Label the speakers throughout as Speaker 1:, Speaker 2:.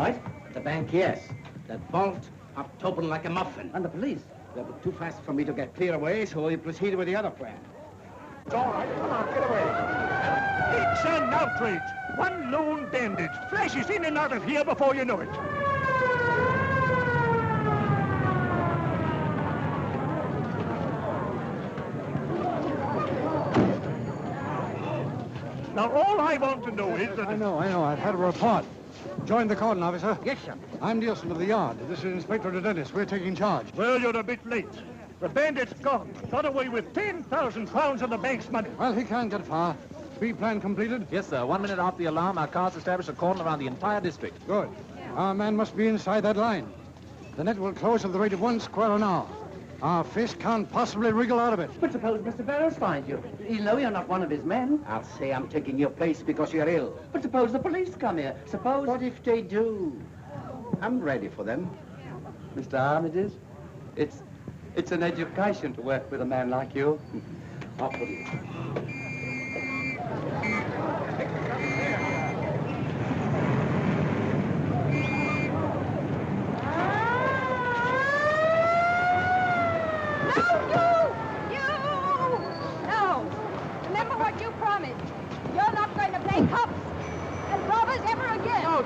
Speaker 1: Right?
Speaker 2: The bank, yes. That vault popped open like a muffin.
Speaker 1: And the police?
Speaker 2: They were too fast for me to get clear away, so we proceeded with the other plan.
Speaker 3: It's all right. Come on, get away. It's an outrage. One lone bandit flashes in and out of here before you know it. Now, all I want to know is that...
Speaker 4: I know. I've had a report. Join the cordon, officer.
Speaker 1: Yes, sir.
Speaker 4: I'm Nielson of the yard. This is Inspector Dennis. We're taking charge.
Speaker 3: Well, you're a bit late. The bandit's gone. Got away with 10,000 pounds of the bank's money.
Speaker 4: Well, he can't get far. Speed plan completed?
Speaker 5: Yes, sir. 1 minute off the alarm, our cars establish a cordon around the entire district.
Speaker 4: Good. Our man must be inside that line. The net will close at the rate of 1 square an hour. Our fish can't possibly wriggle out of it.
Speaker 1: But suppose Mr. Barrows finds you. He'll know you're not one of his men.
Speaker 2: I'll say I'm taking your place because you're ill.
Speaker 1: But suppose the police come here. Suppose...
Speaker 2: What if they do? I'm ready for them.
Speaker 6: Mr. Armitage, it's an education to work with a man like you.
Speaker 2: Off with you.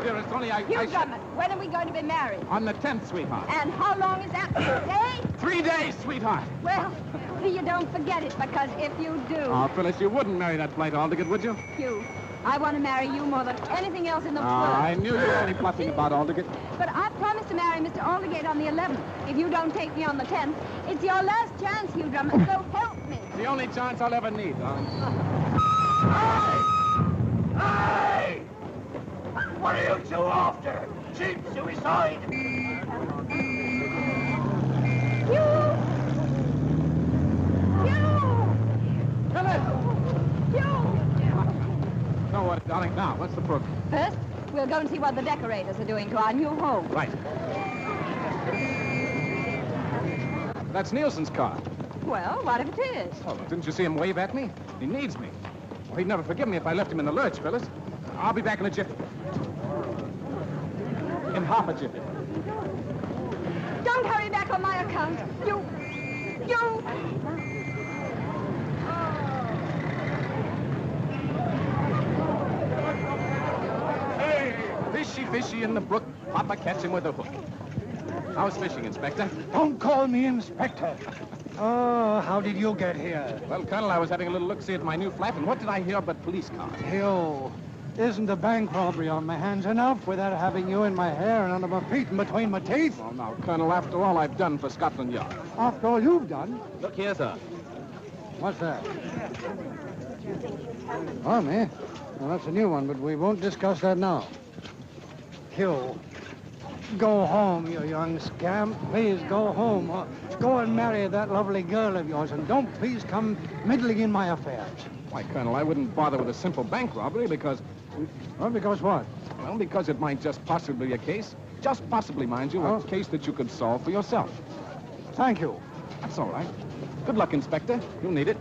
Speaker 5: Dearest, only
Speaker 7: You, Drummond, when are we going to be married?
Speaker 5: On the 10th, sweetheart.
Speaker 7: And how long is that? 3 days?
Speaker 5: 3 days, sweetheart.
Speaker 7: Well, see you don't forget it, because if you do...
Speaker 5: Oh, Phyllis, you wouldn't marry that blight Aldgate, would you?
Speaker 7: Hugh, I want to marry you more than anything else in the world.
Speaker 5: I knew you were only bluffing about Aldgate.
Speaker 7: But I promised to marry Mr. Aldgate on the 11th. If you don't take me on the 10th, it's your last chance, Hugh Drummond, so help me.
Speaker 5: The only chance I'll ever need, darling.
Speaker 3: Hey! What are you two after? Cheap suicide?
Speaker 5: So what, darling? Now, what's the program?
Speaker 7: First, we'll go and see what the decorators are doing to our new home.
Speaker 5: Right. That's Nielson's car.
Speaker 7: Well, what if it is?
Speaker 5: Oh, didn't you see him wave at me? He needs me. Well, he'd never forgive me if I left him in the lurch, Phyllis. I'll be back in a jiffy. In half a jiffy.
Speaker 7: Don't hurry back on my account. You...
Speaker 5: Hey! Fishy, fishy in the brook. Papa catch him with a hook. How's fishing, Inspector?
Speaker 4: Don't call me Inspector. Oh, how did you get here?
Speaker 5: Well, Colonel, I was having a little look-see at my new flat, and what did I hear but police cars?
Speaker 4: Hugh, isn't a bank robbery on my hands enough without having you in my hair and under my feet and between my teeth?
Speaker 5: Well, now, Colonel, after all I've done for Scotland Yard.
Speaker 4: After all you've done?
Speaker 5: Look here, sir.
Speaker 4: What's that? Army? Well, that's a new one, but we won't discuss that now. Hugh, go home, you young scamp. Please go home. Go and marry that lovely girl of yours, and don't please come meddling in my affairs.
Speaker 5: Why, Colonel, I wouldn't bother with a simple bank robbery because...
Speaker 4: Well, because what?
Speaker 5: Well, because it might just possibly be a case, just possibly, mind you, a case that you could solve for yourself.
Speaker 4: Thank you.
Speaker 5: That's all right. Good luck, Inspector. You'll need it.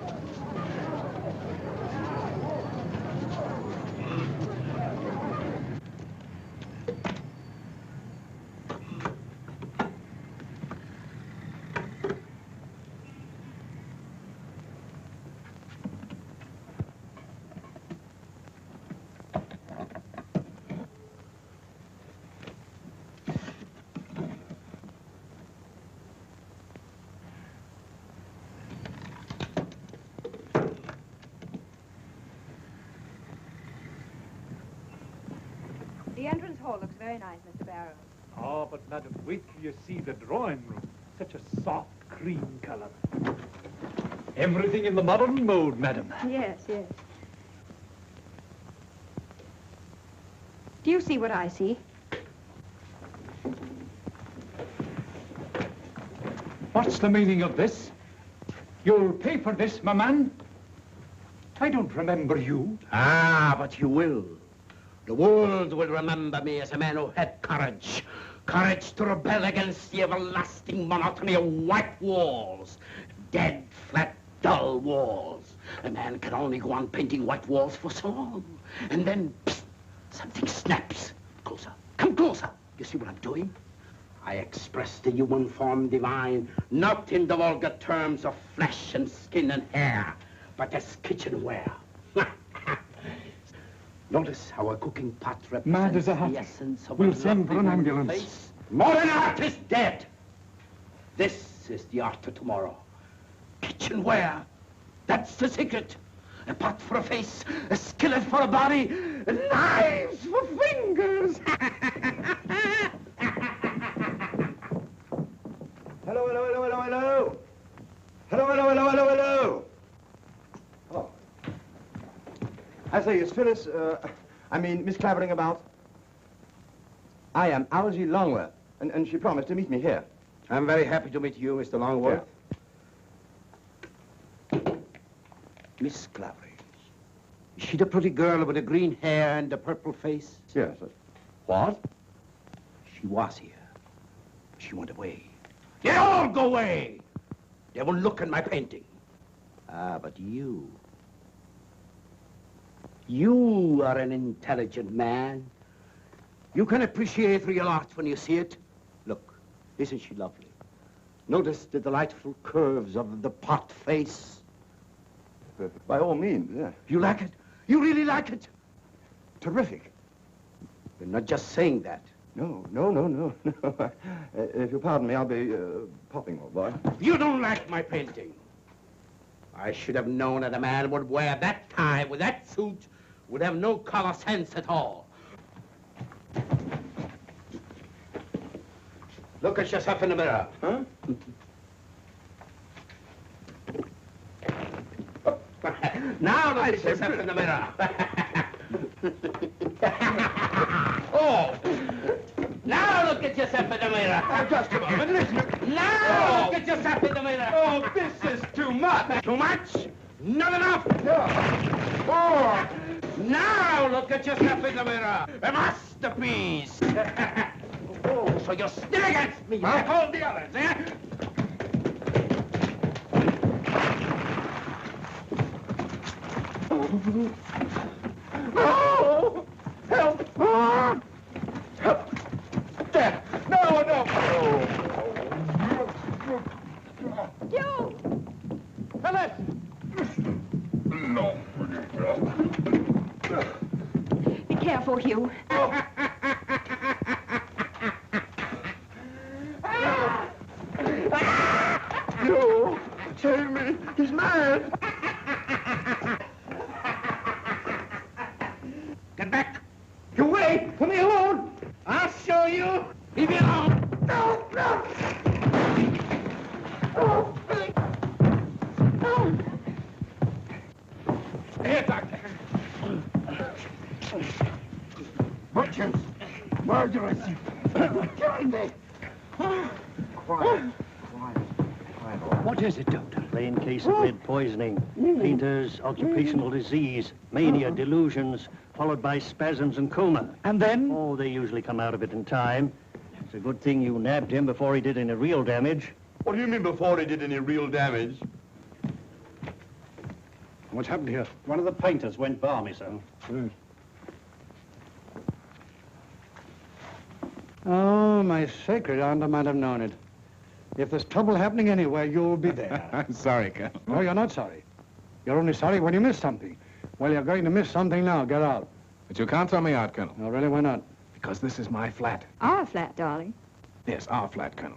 Speaker 7: The entrance hall looks very nice, Mr. Barrows.
Speaker 3: Oh, but madam, wait till you see the drawing room. Such a soft cream color. Everything in the modern mode, madam.
Speaker 7: Yes. Do you see what I see?
Speaker 3: What's the meaning of this? You'll pay for this, my man? I don't remember you.
Speaker 2: Ah, but you will. The world will remember me as a man who had courage. Courage to rebel against the everlasting monotony of white walls. Dead, flat, dull walls. A man can only go on painting white walls for so long. And then, psst, something snaps. Closer. Come closer. You see what I'm doing? I express the human form divine, not in the vulgar terms of flesh and skin and hair, but as kitchenware. Notice how a cooking pot represents the essence of
Speaker 3: We'll send for an ambulance.
Speaker 2: Face. Modern art is dead. This is the art of tomorrow. Kitchenware. That's the secret. A pot for a face, a skillet for a body, knives for fingers.
Speaker 8: Hello, hello, hello, hello, hello. Hello, hello, hello, hello, hello. Oh. I say, is Phyllis, Miss Clavering about? I am Algy Longworth, and she promised to meet me here.
Speaker 2: I'm very happy to meet you, Mr. Longworth. Yeah. Miss Clavering. Is she the pretty girl with the green hair and the purple face?
Speaker 8: Yes.
Speaker 2: What? She was here. She went away. They all go away! They won't look at my painting. Ah, but you... You are an intelligent man. You can appreciate real art when you see it. Look, isn't she lovely? Notice the delightful curves of the pot face.
Speaker 8: By all means, yeah.
Speaker 2: You like it? You really like it?
Speaker 8: Terrific.
Speaker 2: You're not just saying that.
Speaker 8: No. If you'll pardon me, I'll be popping, old boy.
Speaker 2: You don't like my painting. I should have known that a man would wear that tie with that suit would have no color sense at all. Look at yourself in the mirror.
Speaker 8: Huh?
Speaker 2: Now look at yourself in the mirror. Oh! Now look at yourself in the mirror.
Speaker 8: Just a moment, listen.
Speaker 2: Now look at yourself in the mirror.
Speaker 8: Oh, this is too much.
Speaker 2: Too much? Not enough.
Speaker 8: Yeah.
Speaker 2: Oh! Now look at yourself in the mirror. A masterpiece. Oh, so you're still against me, like all the others, eh?
Speaker 8: Oh! Help! Oh! Help! There! No!
Speaker 7: You!
Speaker 8: Phyllis! No.
Speaker 7: Be careful, Hugh.
Speaker 8: You! Save me! He's mad!
Speaker 2: Get back.
Speaker 8: You wait! Leave me alone!
Speaker 2: I'll show you. Leave me alone.
Speaker 8: No! Here, Doctor. Butchers! Murderers! Killing me! Quiet.
Speaker 9: What is it, Doctor? Plain case of lead poisoning. Painter's occupational disease, mania, delusions, followed by spasms and coma.
Speaker 3: And then?
Speaker 9: Oh, they usually come out of it in time. It's a good thing you nabbed him before he did any real damage.
Speaker 8: What do you mean before he did any real damage?
Speaker 3: What's happened here?
Speaker 9: One of the painters went balmy, sir.
Speaker 4: Oh, my sacred aunt, I might have known it. If there's trouble happening anywhere, you'll be there.
Speaker 5: I'm sorry, Colonel.
Speaker 4: No, you're not sorry. You're only sorry when you miss something. Well, you're going to miss something now. Get out.
Speaker 5: But you can't throw me out, Colonel.
Speaker 4: No, really, why not?
Speaker 5: Because this is my flat.
Speaker 7: Our flat, darling.
Speaker 5: Yes, our flat, Colonel.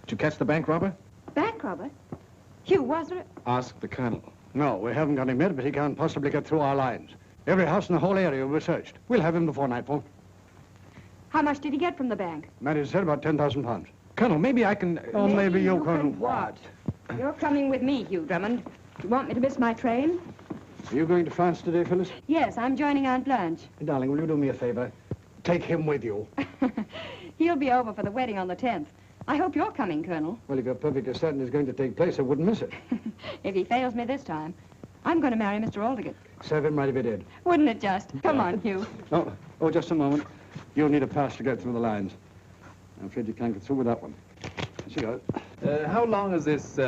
Speaker 5: Did you catch the bank robber?
Speaker 7: Bank robber? Hugh, was there?
Speaker 5: Ask the Colonel.
Speaker 4: No, we haven't got him yet, but he can't possibly get through our lines. Every house in the whole area will be searched. We'll have him before nightfall.
Speaker 7: How much did he get from the bank?
Speaker 4: Mary said about 10,000 pounds.
Speaker 5: Colonel, maybe I can...
Speaker 4: Oh, maybe you
Speaker 7: can
Speaker 4: can
Speaker 7: what? You're coming with me, Hugh Drummond. You want me to miss my train?
Speaker 4: Are you going to France today, Phyllis?
Speaker 7: Yes, I'm joining Aunt Blanche.
Speaker 4: Hey, darling, will you do me a favor? Take him with you.
Speaker 7: He'll be over for the wedding on the 10th. I hope you're coming, Colonel.
Speaker 4: Well, if you're perfectly certain it's going to take place, I wouldn't miss it.
Speaker 7: If he fails me this time, I'm going to marry Mr. Aldgate.
Speaker 4: Serve him right if he did.
Speaker 7: Wouldn't it just? Come on, Hugh.
Speaker 4: Oh, just a moment. You'll need a pass to get through the lines. I'm afraid you can't get through with that one. Here she goes.
Speaker 3: How long has this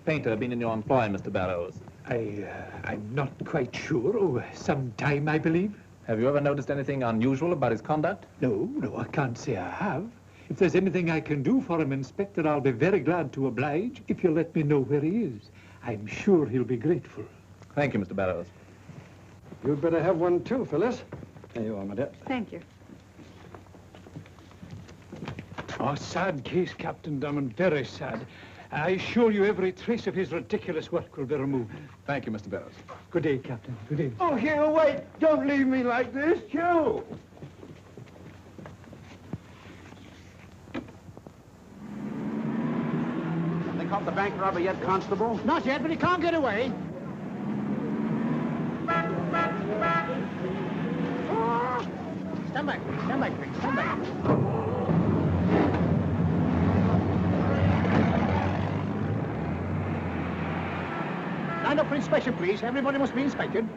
Speaker 3: painter been in your employ, Mr. Barrows?
Speaker 10: I'm not quite sure. Oh, some time, I believe.
Speaker 3: Have you ever noticed anything unusual about his conduct?
Speaker 10: No, I can't say I have. If there's anything I can do for him, Inspector, I'll be very glad to oblige if you'll let me know where he is. I'm sure he'll be grateful.
Speaker 3: Thank you, Mr. Barrows.
Speaker 4: You'd better have one too, Phyllis. There you are, my dear.
Speaker 7: Thank you.
Speaker 10: Oh, sad case, Captain Drummond, very sad. I assure you every trace of his ridiculous work will be removed.
Speaker 5: Thank you, Mr. Barrows.
Speaker 10: Good day, Captain. Good day.
Speaker 8: Oh, Hugh, wait! Don't leave me like this, Hugh!
Speaker 2: They caught the bank robber yet, Constable?
Speaker 1: Not yet, but he can't get away. Stand back, quick, stand back. Stand up for inspection, please. Everybody must be inspected.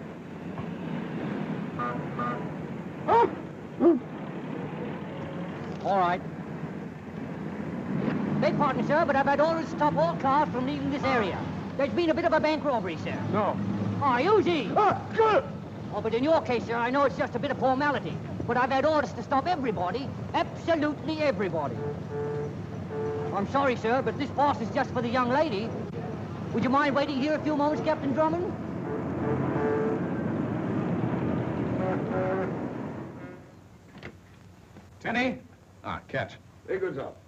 Speaker 11: All right. Beg pardon, sir, but I've had orders to stop all cars from leaving this area. There's been a bit of a bank robbery, sir.
Speaker 10: No.
Speaker 11: Oh, easy. Oh, but in your case, sir, I know it's just a bit of formality. But I've had orders to stop everybody, absolutely everybody. I'm sorry, sir, but this pass is just for the young lady. Would you mind waiting here a few moments, Captain Drummond?
Speaker 5: Tenny? Ah, catch.
Speaker 8: There goes up.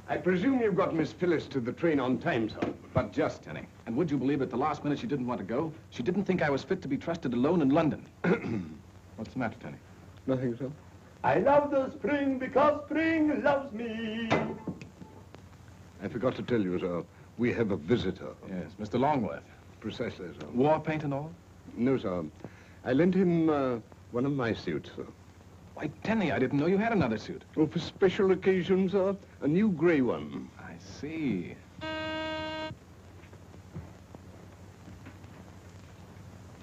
Speaker 8: I presume you've got Miss Phyllis to the train on time, sir.
Speaker 5: But just, Tenny. And would you believe at the last minute she didn't want to go? She didn't think I was fit to be trusted alone in London. What's the matter, Tenny?
Speaker 8: Nothing, sir. I love the spring because spring loves me. I forgot to tell you, sir. We have a visitor.
Speaker 5: Yes, Mr. Longworth.
Speaker 8: Precisely, sir.
Speaker 5: War paint and all?
Speaker 8: No, sir. I lent him one of my suits, sir.
Speaker 5: Why, Tenny, I didn't know you had another suit.
Speaker 8: Oh, for special occasions, sir. A new grey one.
Speaker 5: I see.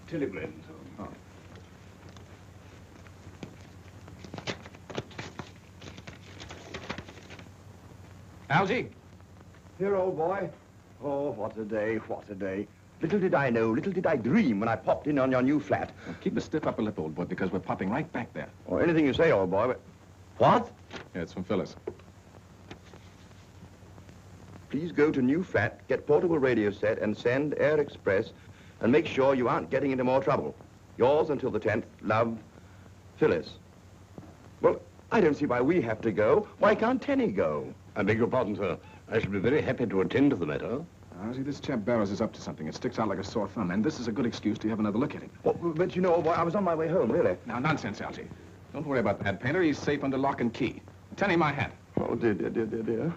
Speaker 8: Telegram, sir.
Speaker 5: Oh. Algy?
Speaker 8: Here, old boy. Oh, what a day, what a day. Little did I know, little did I dream when I popped in on your new flat.
Speaker 5: Well, keep a stiff upper lip, old boy, because we're popping right back there.
Speaker 8: Or anything you say, old boy, but... What?
Speaker 5: Yeah, it's from Phyllis.
Speaker 8: Please go to new flat, get portable radio set, and send Air Express, and make sure you aren't getting into more trouble. Yours until the 10th, love, Phyllis. Well, I don't see why we have to go. Why can't Tenny go? I beg your pardon, sir. I shall be very happy to attend to the matter.
Speaker 5: See, this chap Barrows is up to something. It sticks out like a sore thumb, and this is a good excuse to have another look at him.
Speaker 8: Well, but you know, old boy, I was on my way home, really.
Speaker 5: Now, nonsense, Algy. Don't worry about that painter. He's safe under lock and key. Tenny, my hat.
Speaker 8: Oh, dear, dear, dear, dear, dear.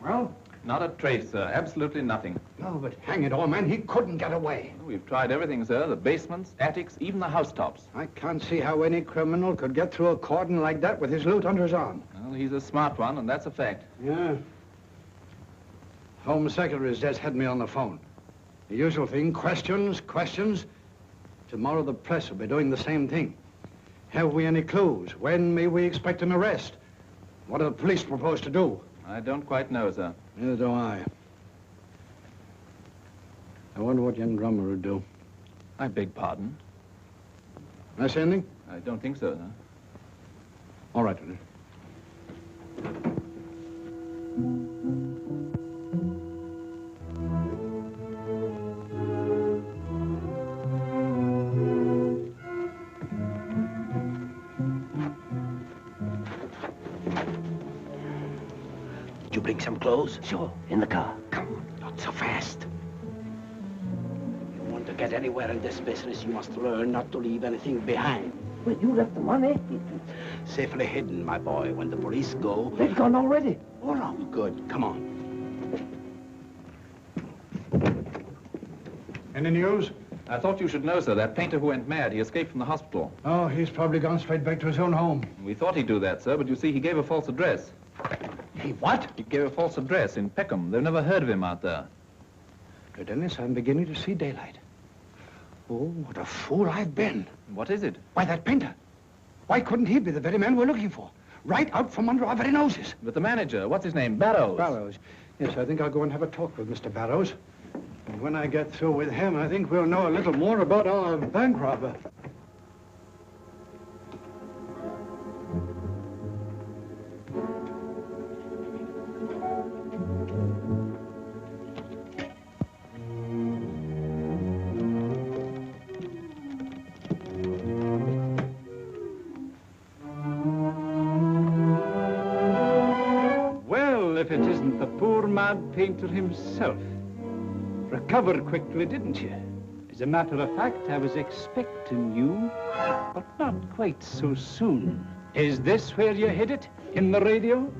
Speaker 4: Well?
Speaker 3: Not a trace, sir. Absolutely nothing.
Speaker 4: No, but hang it all, man, he couldn't get away.
Speaker 3: We've tried everything, sir. The basements, attics, even the housetops.
Speaker 4: I can't see how any criminal could get through a cordon like that with his loot under his arm.
Speaker 3: Well, he's a smart one, and that's a fact.
Speaker 4: Yeah. Home Secretary's just had me on the phone. The usual thing, questions, questions. Tomorrow the press will be doing the same thing. Have we any clues? When may we expect an arrest? What do the police propose to do?
Speaker 3: I don't quite know, sir.
Speaker 4: Neither do I. I wonder what young Drummer would do.
Speaker 3: I beg pardon?
Speaker 4: Can I say anything?
Speaker 3: I don't think so, sir.
Speaker 4: All right, then.
Speaker 2: Did you bring some clothes? Sure. In the car. Come on, not so fast. You want to get anywhere in this business, you must learn not to leave anything behind. Well, you left the money. Safely hidden, my boy. When the police go... They've gone already. Oh, no. Good. Come on.
Speaker 4: Any news?
Speaker 3: I thought you should know, sir. That painter who went mad, he escaped from the hospital.
Speaker 4: Oh, he's probably gone straight back to his own home.
Speaker 3: We thought he'd do that, sir, but you see, he gave a false address.
Speaker 4: He what?
Speaker 3: He gave a false address in Peckham. They've never heard of him out there.
Speaker 4: Dennis, I'm beginning to see daylight. Oh, what a fool I've been.
Speaker 3: What is it?
Speaker 4: Why, that painter. Why couldn't he be the very man we're looking for? right out from under our very noses.
Speaker 5: But the manager, what's his name? Barrows.
Speaker 4: Barrows. Yes, I think I'll go and have a talk with Mr. Barrows. And when I get through with him, I think we'll know a little more about our bank robber.
Speaker 3: If it isn't the poor mad painter himself. Recovered quickly, didn't you? As a matter of fact, I was expecting you, but not quite so soon. Is this where you hid it? In the radio?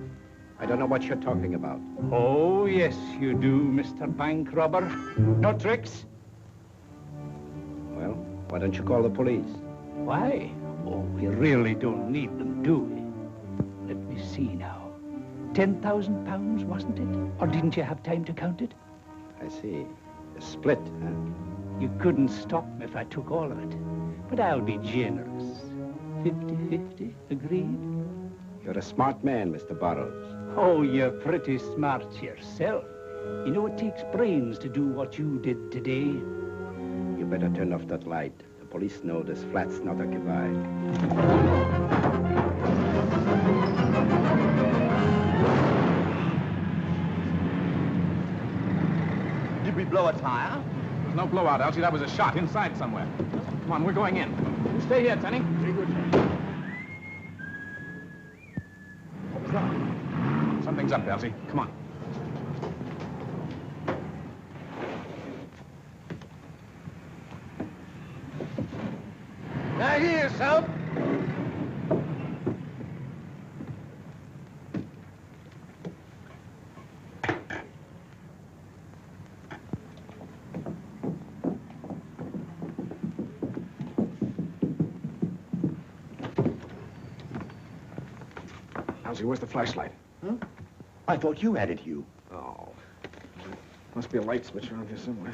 Speaker 4: I don't know what you're talking about.
Speaker 3: Oh, yes, you do, Mr. Bank Robber. No tricks?
Speaker 4: Well, why don't you call the police?
Speaker 3: Why? Oh, we really don't need them, do we? Let me see now. £10,000, wasn't it? Or didn't you have time to count it?
Speaker 4: I see. A split, huh?
Speaker 3: You couldn't stop me if I took all of it. But I'll be generous. 50-50, agreed?
Speaker 4: You're a smart man, Mr. Barrows.
Speaker 3: Oh, you're pretty smart yourself. You know, it takes brains to do what you did today.
Speaker 4: You better turn off that light. The police know this flat's not occupied.
Speaker 8: Did we blow a tire?
Speaker 5: There's no blowout, Algy. That was a shot inside somewhere. Come on, we're going in. You stay here, Tenny. Very good. What was that? Something's up, Algy. Come on.
Speaker 8: Now here, son.
Speaker 5: Algy, where's the flashlight?
Speaker 8: Huh? I thought you had it, Hugh.
Speaker 5: Oh. Must be a light switch around here somewhere.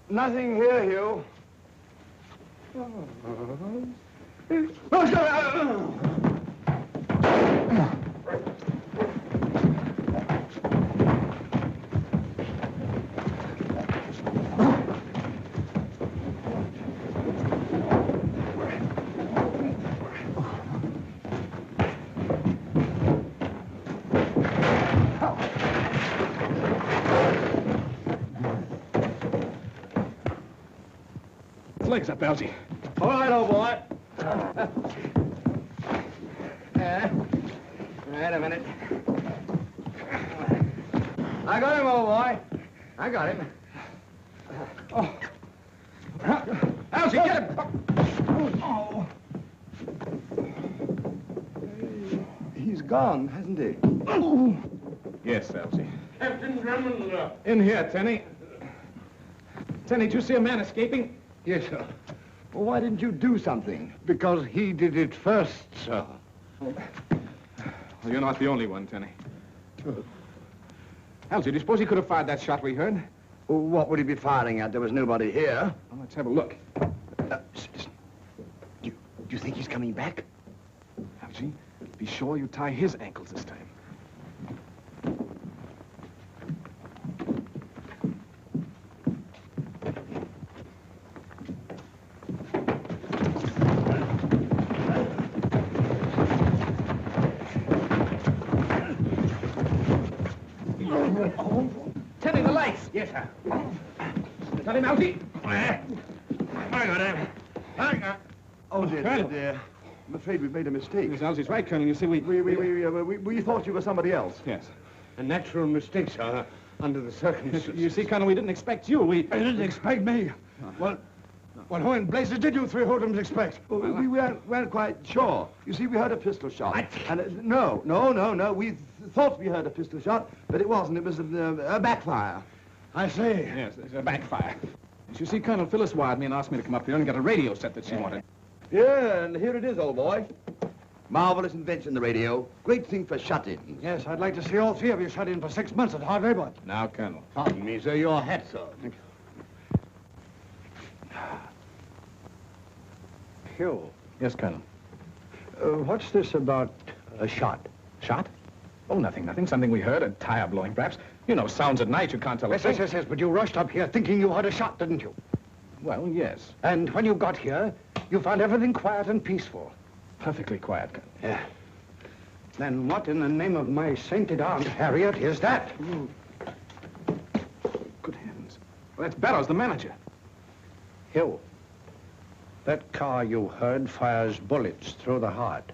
Speaker 8: Nothing here, Hugh.
Speaker 5: Legs up, Algy.
Speaker 8: All right, old boy. Wait a minute. I got him, old boy. I got him. Oh.
Speaker 5: Algy, get him!
Speaker 8: Oh. He's gone, hasn't he?
Speaker 5: Yes, Algy.
Speaker 2: Captain Drummond.
Speaker 5: In here, Tenny. Tenny, did you see a man escaping?
Speaker 4: Yes, sir.
Speaker 8: Well, why didn't you do something?
Speaker 4: Because he did it first, sir.
Speaker 5: Well, you're not the only one, Tenny. Algy, do you suppose he could have fired that shot we heard?
Speaker 8: Well, what would he be firing at? There was nobody here.
Speaker 5: Well, let's have a look.
Speaker 8: Listen. Do you think he's coming back?
Speaker 5: Algy, be sure you tie his ankles this time. Tenny, the lights!
Speaker 8: Yes, sir.
Speaker 5: Is that him, Algy?
Speaker 8: I got him. Oh, dear. I'm afraid we've made a mistake.
Speaker 5: Yes, Algy's right, Colonel. You see, we
Speaker 8: thought you were somebody else.
Speaker 5: Yes.
Speaker 8: A natural mistake, sir, under the circumstances.
Speaker 5: You see, Colonel, we didn't expect you.
Speaker 4: You didn't expect me. Well, who in blazes did you three hoodlums expect?
Speaker 8: Well, we weren't quite sure. You see, we heard a pistol shot. What? And no. We thought we heard a pistol shot, but it wasn't. It was a backfire.
Speaker 4: I see.
Speaker 5: Yes, it's a backfire. You see, Colonel, Phyllis wired me and asked me to come up here and get a radio set that she wanted.
Speaker 8: Yeah, and here it is, old boy. Marvelous invention, the radio. Great thing for shut-ins.
Speaker 4: Yes, I'd like to see all three of you shut in for 6 months at hard labor.
Speaker 5: Now, Colonel.
Speaker 9: Pardon me, sir. Your hat, sir.
Speaker 4: Thank you. Hugh,
Speaker 5: Yes, Colonel.
Speaker 4: what's this about a shot?
Speaker 5: Shot? Oh, nothing. Something we heard. A tire blowing, perhaps. You know, sounds at night. You can't tell.
Speaker 4: Yes, but you rushed up here thinking you heard a shot, didn't you?
Speaker 5: Well, yes.
Speaker 4: And when you got here, you found everything quiet and peaceful.
Speaker 5: Perfectly quiet, Colonel.
Speaker 4: Yeah. Then what in the name of my sainted Aunt Harriet is that?
Speaker 5: Good heavens. Well, that's Bellows, the manager.
Speaker 4: Hugh, that car you heard fires bullets through the heart.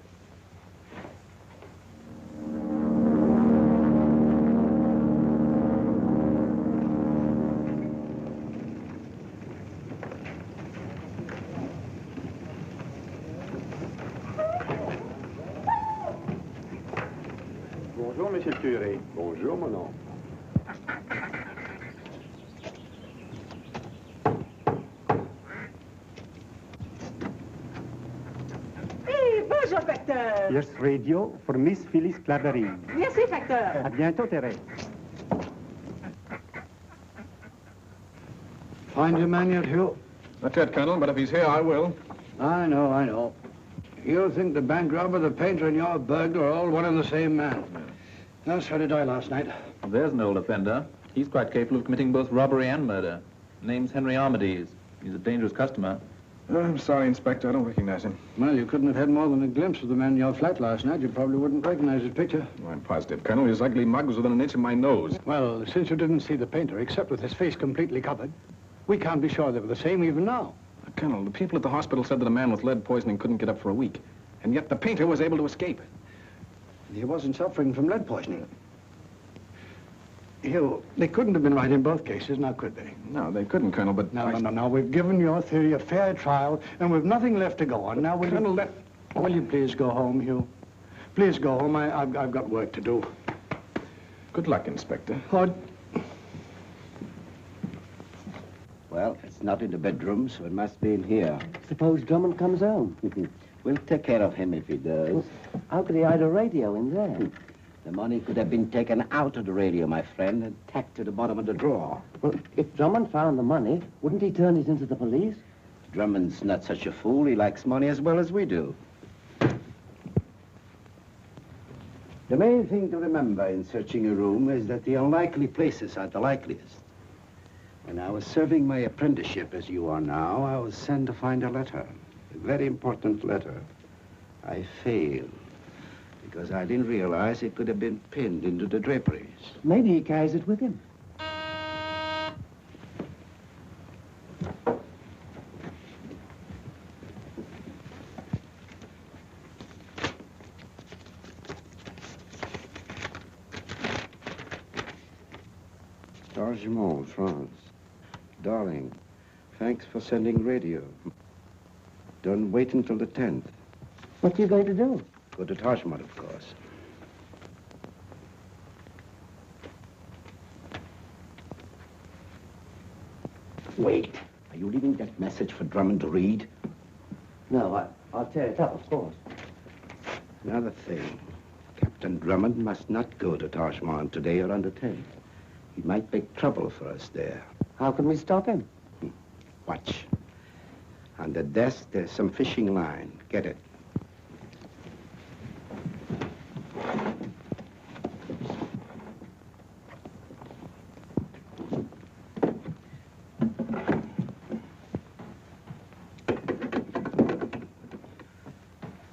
Speaker 12: Bonjour, Monsieur le Curé. Bonjour, mon oncle.
Speaker 13: Hey, bonjour, facteur.
Speaker 12: Yes, radio for Miss Phyllis Clavering.
Speaker 13: Merci, facteur.
Speaker 12: À bientôt, Thérèse.
Speaker 4: Find your man yet, Hugh?
Speaker 5: Not yet, Colonel, but if he's here, I will.
Speaker 4: I know. You think the bank robber, the painter, and your burglar are all one and the same man. No, so did I last night.
Speaker 14: There's an old offender. He's quite capable of committing both robbery and murder. Name's Henry Armides. He's a dangerous customer.
Speaker 5: Oh, I'm sorry, Inspector. I don't recognize him.
Speaker 4: Well, you couldn't have had more than a glimpse of the man in your flat last night. You probably wouldn't recognize his picture.
Speaker 5: Oh, I'm positive, Colonel. His ugly mug was within an inch of my nose.
Speaker 4: Well, since you didn't see the painter, except with his face completely covered, we can't be sure they were the same even now.
Speaker 5: Colonel, the people at the hospital said that a man with lead poisoning couldn't get up for a week. And yet the painter was able to escape.
Speaker 4: He wasn't suffering from lead poisoning. Hugh, they couldn't have been right in both cases, now could they?
Speaker 5: No, they couldn't, Colonel, but...
Speaker 4: No. We've given your theory a fair trial, and we've nothing left to go on. Now, will you please go home, Hugh? Please go home. I've got work to do.
Speaker 5: Good luck, Inspector.
Speaker 4: What?
Speaker 15: Well, it's not in the bedroom, so it must be in here. Suppose Drummond comes home. We'll take care of him if he does. How could he hide a radio in there? The money could have been taken out of the radio, my friend, and tacked to the bottom of the drawer.
Speaker 16: Well, if Drummond found the money, wouldn't he turn it into the police?
Speaker 15: Drummond's not such a fool. He likes money as well as we do. The main thing to remember in searching a room is that the unlikely places are the likeliest. When I was serving my apprenticeship, as you are now, I was sent to find a letter. A very important letter. I failed. Because I didn't realize it could have been pinned into the draperies.
Speaker 16: Maybe he carries it with him.
Speaker 15: Chargement, France. Darling, thanks for sending radio. Don't wait until the 10th.
Speaker 16: What are you going to do?
Speaker 15: Go to Tajmut, of course. Wait. Are you leaving that message for Drummond to read?
Speaker 16: No, I'll tear it up, of course.
Speaker 15: Another thing. Captain Drummond must not go to Tajmut today or on the 10th. He might make trouble for us there.
Speaker 16: How can we stop him?
Speaker 15: Watch. On the desk, there's some fishing line. Get it.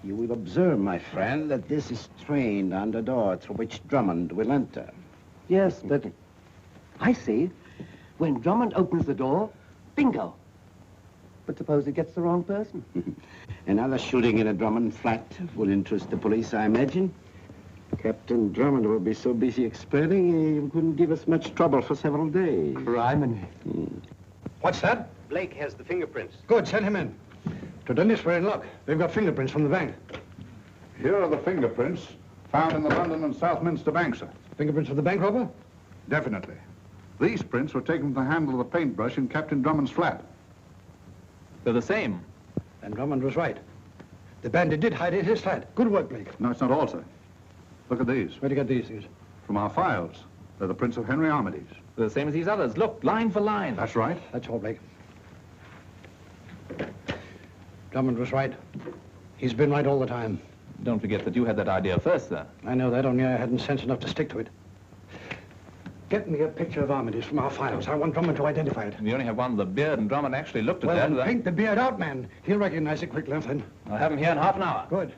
Speaker 15: You will observe, my friend, that this is trained on the door through which Drummond will enter.
Speaker 16: Yes, but I see. When Drummond opens the door, bingo. But suppose he gets the wrong person.
Speaker 15: Another shooting in a Drummond flat will interest the police, I imagine. Captain Drummond will be so busy explaining he couldn't give us much trouble for several days.
Speaker 4: Criminy. What's that?
Speaker 17: Blake has the fingerprints.
Speaker 4: Good, send him in. To Dennis, we're in luck. They've got fingerprints from the bank.
Speaker 18: Here are the fingerprints found in the London and Southminster bank, sir.
Speaker 4: Fingerprints of the bank robber?
Speaker 18: Definitely. These prints were taken from the handle of the paintbrush in Captain Drummond's flat.
Speaker 14: They're the same.
Speaker 4: And Drummond was right. The bandit did hide in his flat. Good work, Blake.
Speaker 18: No, it's not all, sir. Look at these.
Speaker 4: Where'd you get these things?
Speaker 18: From our files. They're the prints of Henry Armitage.
Speaker 14: They're the same as these others. Look, line for line.
Speaker 18: That's right.
Speaker 4: That's all, Blake. Drummond was right. He's been right all the time.
Speaker 14: Don't forget that you had that idea first, sir.
Speaker 4: I know that, only I hadn't sense enough to stick to it. Get me a picture of Armitage from our files. I want Drummond to identify it.
Speaker 14: We only have one with a beard, and Drummond actually looked at that.
Speaker 4: Well, then paint the beard out, man. He'll recognize it quickly enough, then.
Speaker 14: I'll have him here in half an hour.
Speaker 4: Good.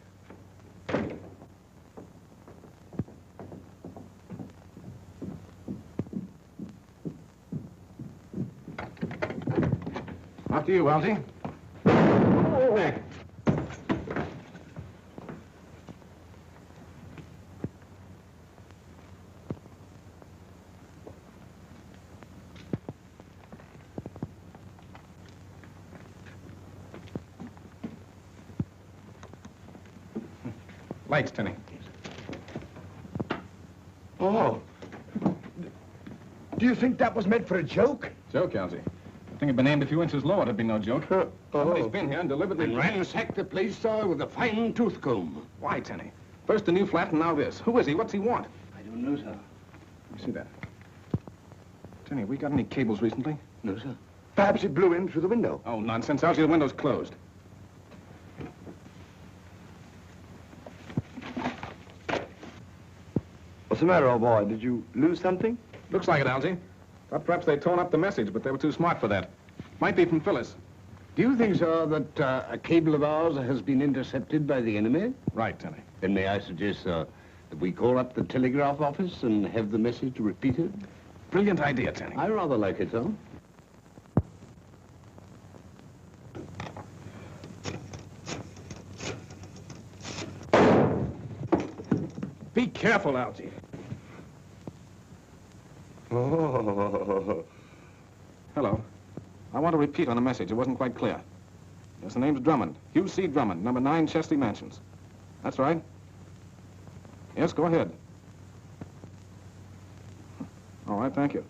Speaker 5: After you, Algy.
Speaker 4: Oh.
Speaker 5: Lights, Tenny.
Speaker 8: Oh. Do you think that was meant for a joke?
Speaker 5: Joke, Algy. If the thing had been aimed a few inches lower, it'd be no joke. Somebody's been here and deliberately...
Speaker 15: And ransacked the place, sir, with a fine tooth comb.
Speaker 5: Why, Tenny? First the new flat and now this. Who is he? What's he want?
Speaker 15: I don't know, sir.
Speaker 5: You see that? Tenny, have we got any cables recently?
Speaker 15: No, sir.
Speaker 8: Perhaps it blew in through the window.
Speaker 5: Oh, nonsense. Algy, the window's closed.
Speaker 8: What's the matter, old boy? Did you lose something?
Speaker 5: Looks like it, Algy. Thought perhaps they'd torn up the message, but they were too smart for that. Might be from Phyllis.
Speaker 15: Do you think, sir, that a cable of ours has been intercepted by the enemy?
Speaker 5: Right, Tenny.
Speaker 15: Then may I suggest, sir, that we call up the telegraph office and have the message repeated?
Speaker 5: Brilliant idea, Tenny.
Speaker 15: I rather like it, sir.
Speaker 5: Be careful, Algy.
Speaker 8: Oh.
Speaker 5: Hello. I want to repeat on the message. It wasn't quite clear. Yes, the name's Drummond. Hugh C. Drummond, number 9 Chesley Mansions. That's right. Yes, go ahead. All right, thank you.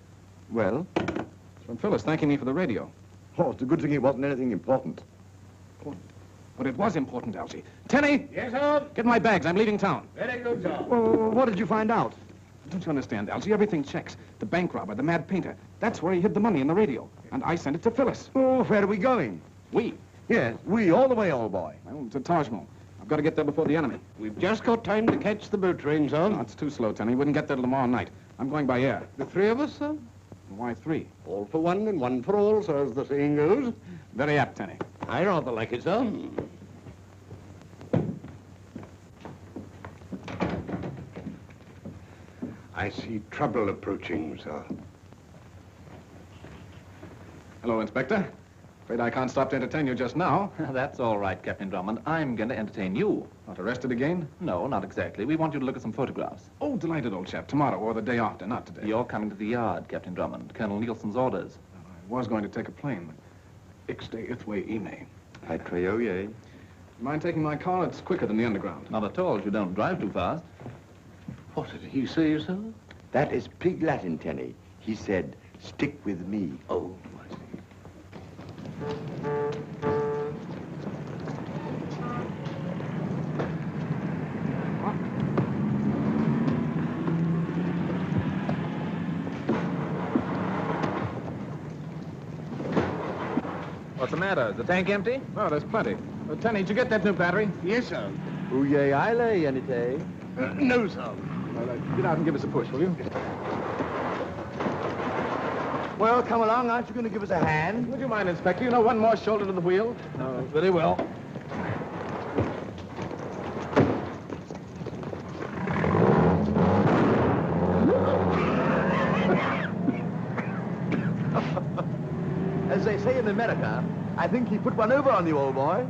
Speaker 8: Well?
Speaker 5: It's from Phyllis thanking me for the radio.
Speaker 8: Oh, it's a good thing it wasn't anything important.
Speaker 5: But it was important, Algy. Tenny!
Speaker 16: Yes, sir?
Speaker 5: Get my bags. I'm leaving town.
Speaker 16: Very good, sir.
Speaker 8: Well, what did you find out?
Speaker 5: Don't you understand, Algy? Everything checks. The bank robber, the mad painter. That's where he hid the money in the radio. And I sent it to Phyllis.
Speaker 8: Oh, where are we going?
Speaker 5: We?
Speaker 8: Yes, we, all the way, old boy.
Speaker 5: Well, to Taj Mahal. I've got to get there before the enemy.
Speaker 15: We've just got time to catch the boat train, sir.
Speaker 5: No, it's too slow, Tenny. Wouldn't get there till tomorrow night. I'm going by air.
Speaker 15: The three of us, sir?
Speaker 5: Why 3?
Speaker 15: All for one and one for all, so as the saying goes.
Speaker 5: Very apt, Tenny.
Speaker 15: I rather like it, sir. I see trouble approaching, sir.
Speaker 5: Hello, Inspector. Afraid I can't stop to entertain you just now.
Speaker 14: That's all right, Captain Drummond. I'm going to entertain you.
Speaker 5: Not arrested again?
Speaker 14: No, not exactly. We want you to look at some photographs.
Speaker 5: Oh, delighted, old chap. Tomorrow or the day after, not today.
Speaker 14: You're coming to the yard, Captain Drummond. Colonel Nielson's orders.
Speaker 5: I was going to take a plane, but Ixte Ithwe Ine.
Speaker 8: I trayoye.
Speaker 5: Mind taking my car? It's quicker than the underground.
Speaker 14: Not at all if you don't drive too fast.
Speaker 15: What did he say, sir?
Speaker 8: That is pig Latin, Tenny. He said, stick with me.
Speaker 15: Oh, I see.
Speaker 14: What's the matter? Is the tank empty?
Speaker 5: Oh, there's plenty. Tenny, did you get that new battery?
Speaker 15: Yes, sir.
Speaker 8: Ooye ile, Yanite.
Speaker 15: No, sir.
Speaker 5: Well, get out and give us a push, will you?
Speaker 8: Well, come along. Aren't you going to give us a hand?
Speaker 5: Would you mind, Inspector? You know, one more shoulder to the wheel.
Speaker 14: No, very well.
Speaker 8: As they say in America, I think he put one over on you, old boy.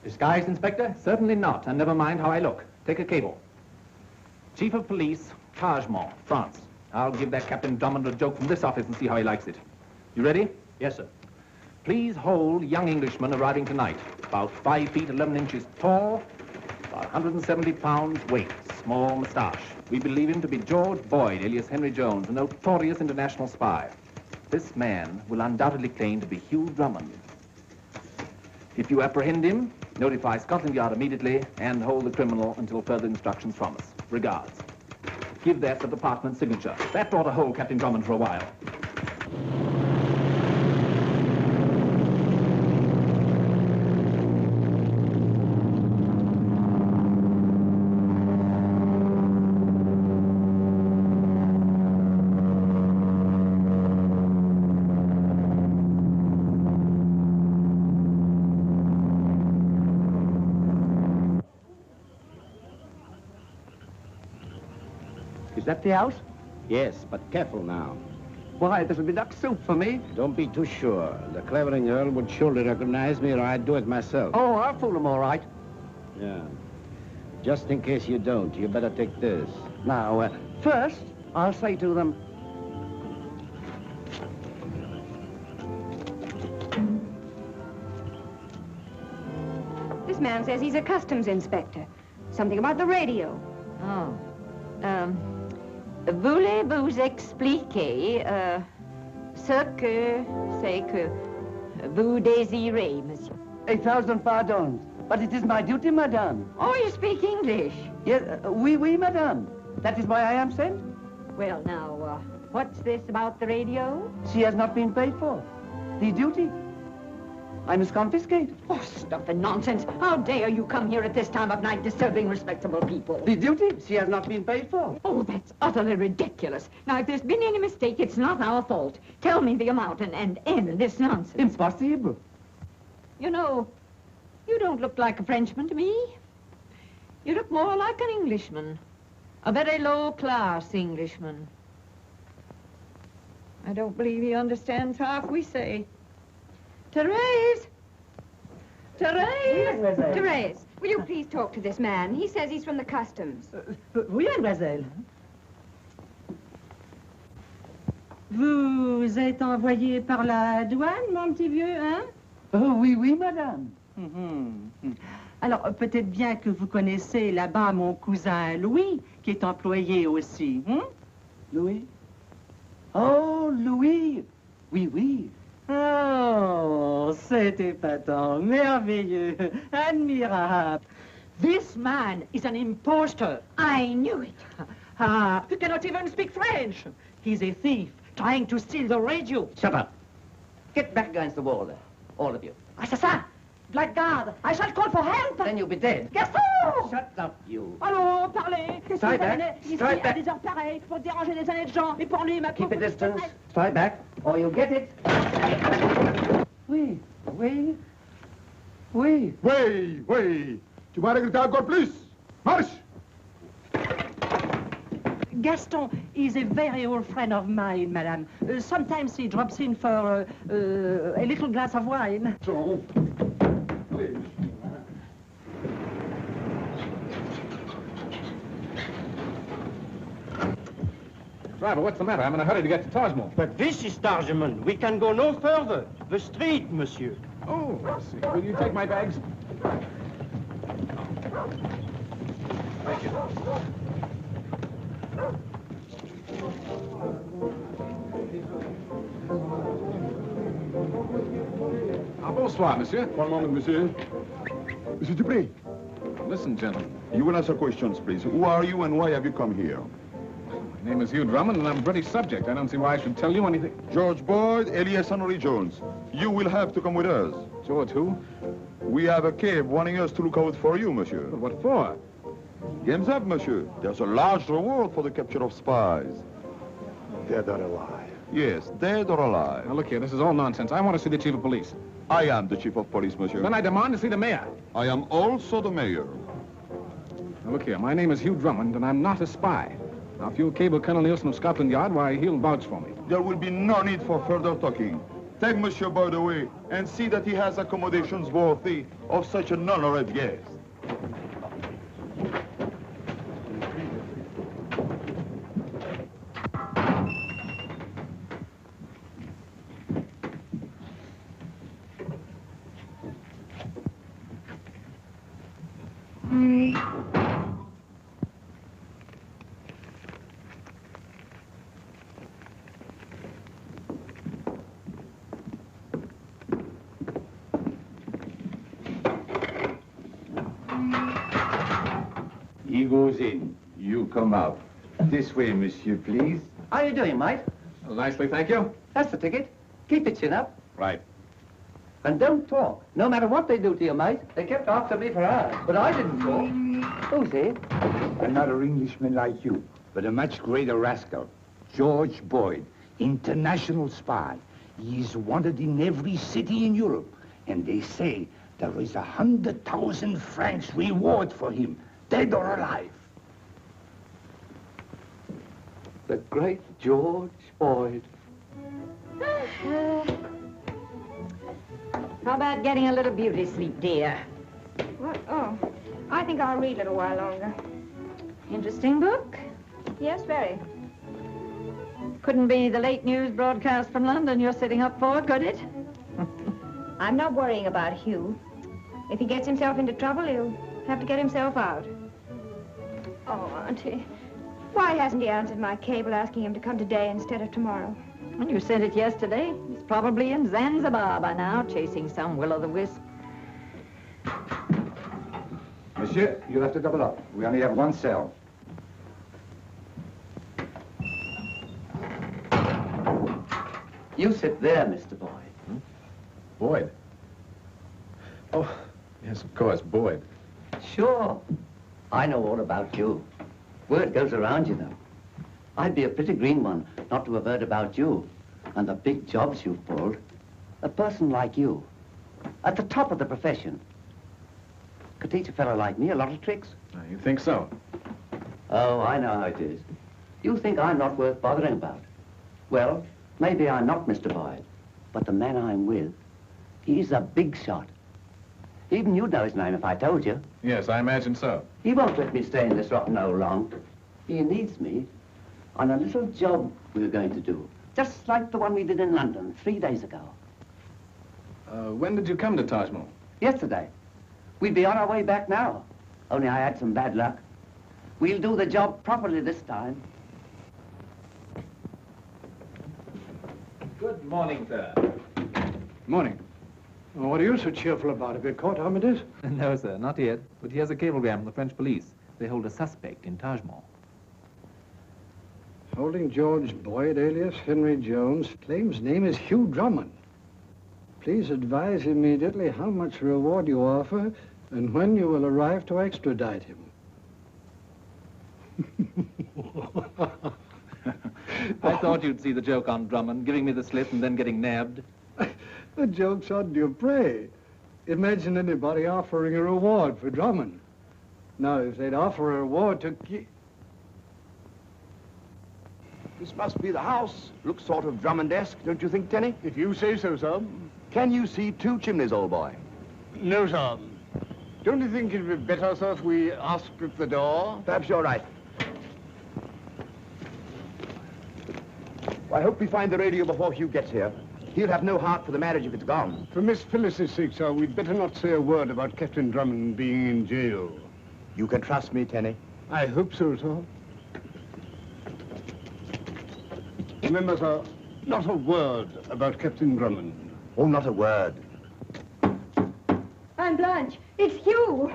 Speaker 14: Disguised, Inspector? Certainly not, and never mind how I look. Take a cable. Chief of Police, Taj Mahal, France. I'll give that Captain Drummond a joke from this office and see how he likes it. You ready?
Speaker 9: Yes, sir.
Speaker 14: Please hold young Englishman arriving tonight. About 5 feet 11 inches tall, About 170 pounds weight, small moustache. We believe him to be George Boyd, alias Henry Jones, a notorious international spy. This man will undoubtedly claim to be Hugh Drummond. If you apprehend him, notify Scotland Yard immediately and hold the criminal until further instructions from us. Regards. Give that the department's signature. That ought to hold Captain Drummond for a while.
Speaker 16: Is that the house?
Speaker 15: Yes, but careful now.
Speaker 16: Why, this'll be duck soup for me.
Speaker 15: Don't be too sure. The Clavering girl would surely recognize me, or I'd do it myself.
Speaker 16: Oh, I'll fool them all right.
Speaker 15: Yeah. Just in case you don't, you better take this.
Speaker 16: Now, first, I'll say to them...
Speaker 7: This man says he's a customs inspector. Something about the radio.
Speaker 17: Oh. Voulez-vous expliquer ce que c'est que vous désirez, monsieur?
Speaker 16: 1,000 pardons. But it is my duty, madame.
Speaker 17: Oh, you speak English?
Speaker 16: Yes, oui, madame. That is why I am sent.
Speaker 17: Well, now, what's this about the radio?
Speaker 16: She has not been paid for. The duty. I must confiscate.
Speaker 17: Oh, stuff and nonsense. How dare you come here at this time of night disturbing respectable people?
Speaker 16: The duty she has not been paid for.
Speaker 17: Oh, that's utterly ridiculous. Now, if there's been any mistake, it's not our fault. Tell me the amount and end this nonsense.
Speaker 16: Impossible.
Speaker 17: You know, you don't look like a Frenchman to me. You look more like an Englishman. A very low-class Englishman. I don't believe he understands half we say. Therese! Therese!
Speaker 7: Oui, Therese, will you please talk to this man? He says he's from the customs.
Speaker 13: Oui, mademoiselle. Vous êtes envoyé par la douane, mon petit vieux, hein?
Speaker 16: Oh, oui, madame.
Speaker 13: Alors, peut-être bien que vous connaissez là-bas mon cousin Louis, qui est employé aussi, hein?
Speaker 16: Louis? Oh, Louis! Oui.
Speaker 13: Oh, c'est épatant, merveilleux, admirable.
Speaker 17: This man is an impostor. I knew it.
Speaker 13: Ah, he cannot even speak French. He's a thief, trying to steal the radio.
Speaker 16: Shut up. Get back against the wall there, all of you.
Speaker 17: Assassin! Blackguard! I shall call for help!
Speaker 16: Then you'll be dead.
Speaker 17: Gaston!
Speaker 16: Shut up, you.
Speaker 17: Allons, parlez! Qu'est-ce que
Speaker 16: Strike
Speaker 17: vous
Speaker 16: back.
Speaker 17: amenez ici
Speaker 16: Strike
Speaker 17: à
Speaker 16: back.
Speaker 17: des heures pareilles pour déranger des années de gens et pour lui, ma
Speaker 16: Keep a
Speaker 17: pauvre
Speaker 16: distance.
Speaker 17: petite
Speaker 16: Strike back, or you'll get it. Oui.
Speaker 18: Tu vas regretter encore plus. Marche!
Speaker 13: Gaston is a very old friend of mine, madame. Sometimes he drops in for a little glass of wine.
Speaker 5: Driver, what's the matter? I'm in a hurry to get to Tajmol.
Speaker 9: But this is Tarjman. We can go no further. The street, monsieur.
Speaker 5: Oh, I see. Will you take my bags? Thank you. Bonsoir, monsieur.
Speaker 18: One moment, monsieur. Monsieur Dupré.
Speaker 5: Listen, gentlemen.
Speaker 18: You will answer questions, please. Who are you and why have you come here?
Speaker 5: My name is Hugh Drummond, and I'm a British subject. I don't see why I should tell you anything.
Speaker 18: George Boyd, alias Henry Jones. You will have to come with us.
Speaker 5: George who?
Speaker 18: We have a cave wanting us to look out for you, monsieur.
Speaker 5: But what for?
Speaker 18: Game's up, monsieur. There's a large reward for the capture of spies. Dead or alive? Yes, dead or alive.
Speaker 5: Now, look here, this is all nonsense. I want to see the chief of police.
Speaker 18: I am the chief of police, monsieur.
Speaker 5: Then I demand to see the mayor.
Speaker 18: I am also the mayor.
Speaker 5: Now, look here, my name is Hugh Drummond, and I'm not a spy. Now, if you'll cable Colonel Nielson of Scotland Yard, why, he'll vouch for me.
Speaker 18: There will be no need for further talking. Take monsieur by the way and see that he has accommodations worthy of such an honored guest.
Speaker 19: He goes in. You come out. This way, monsieur, please.
Speaker 16: How you doing, mate?
Speaker 5: Well, nicely, thank you.
Speaker 16: That's the ticket. Keep your chin up.
Speaker 5: Right.
Speaker 16: And don't talk. No matter what they do to you, mate. They kept after me for hours, but I didn't talk. Who's he?
Speaker 19: Another Englishman like you, but a much greater rascal. George Boyd, international spy. He's wanted in every city in Europe. And they say there is 100,000 francs reward for him, dead or alive.
Speaker 16: The great George Boyd.
Speaker 17: How about getting a little beauty sleep, dear?
Speaker 7: What? Oh, I think I'll read a little while longer.
Speaker 17: Interesting book?
Speaker 7: Yes, very.
Speaker 17: Couldn't be the late news broadcast from London you're sitting up for, could it?
Speaker 7: I'm not worrying about Hugh. If he gets himself into trouble, he'll have to get himself out. Oh, Auntie, why hasn't he answered my cable asking him to come today instead of tomorrow?
Speaker 17: When you sent it yesterday, he's probably in Zanzibar by now, chasing some will-o'-the-wisp.
Speaker 19: Monsieur, you'll have to double up. We only have one cell.
Speaker 16: You sit there, Mr. Boyd.
Speaker 5: Boyd? Oh, yes, of course, Boyd.
Speaker 16: Sure. I know all about you. Word goes around, you know. I'd be a pretty green one not to have heard about you and the big jobs you've pulled. A person like you, at the top of the profession, could teach a fellow like me a lot of tricks.
Speaker 5: You think so?
Speaker 16: Oh, I know how it is. You think I'm not worth bothering about. Well, maybe I'm not, Mr. Boyd, but the man I'm with, he's a big shot. Even you'd know his name if I told you.
Speaker 5: Yes, I imagine so.
Speaker 16: He won't let me stay in this rotten hole long. He needs me on a little job we were going to do, just like the one we did in London 3 days ago.
Speaker 5: When did you come to Taj Mahal?
Speaker 16: Yesterday. We'd be on our way back now, only I had some bad luck. We'll do the job properly this time.
Speaker 14: Good morning, sir.
Speaker 4: Morning. Well, what are you so cheerful about? Have you caught Armitage?
Speaker 14: No, sir, not yet. But he has a cablegram from the French police. They hold a suspect in Taj Mahal.
Speaker 4: Holding George Boyd, alias Henry Jones, claims name is Hugh Drummond. Please advise immediately how much reward you offer and when you will arrive to extradite him.
Speaker 14: I thought you'd see the joke on Drummond, giving me the slip and then getting nabbed.
Speaker 4: The joke's on Dupre. Imagine anybody offering a reward for Drummond. Now, if they'd offer a reward to...
Speaker 8: This must be the house. Looks sort of Drummond-esque, don't you think, Tenny?
Speaker 4: If you say so, sir.
Speaker 8: Can you see 2 chimneys, old boy?
Speaker 4: No, sir. Don't you think it'd be better, sir, if we asked at the door?
Speaker 8: Perhaps you're right. Well, I hope we find the radio before Hugh gets here. He'll have no heart for the marriage if it's gone.
Speaker 4: For Miss Phyllis's sake, sir, we'd better not say a word about Captain Drummond being in jail.
Speaker 8: You can trust me, Tenny.
Speaker 4: I hope so, sir. Remember, sir, not a word about Captain Drummond.
Speaker 8: Oh, not a word.
Speaker 7: I'm Blanche. It's Hugh.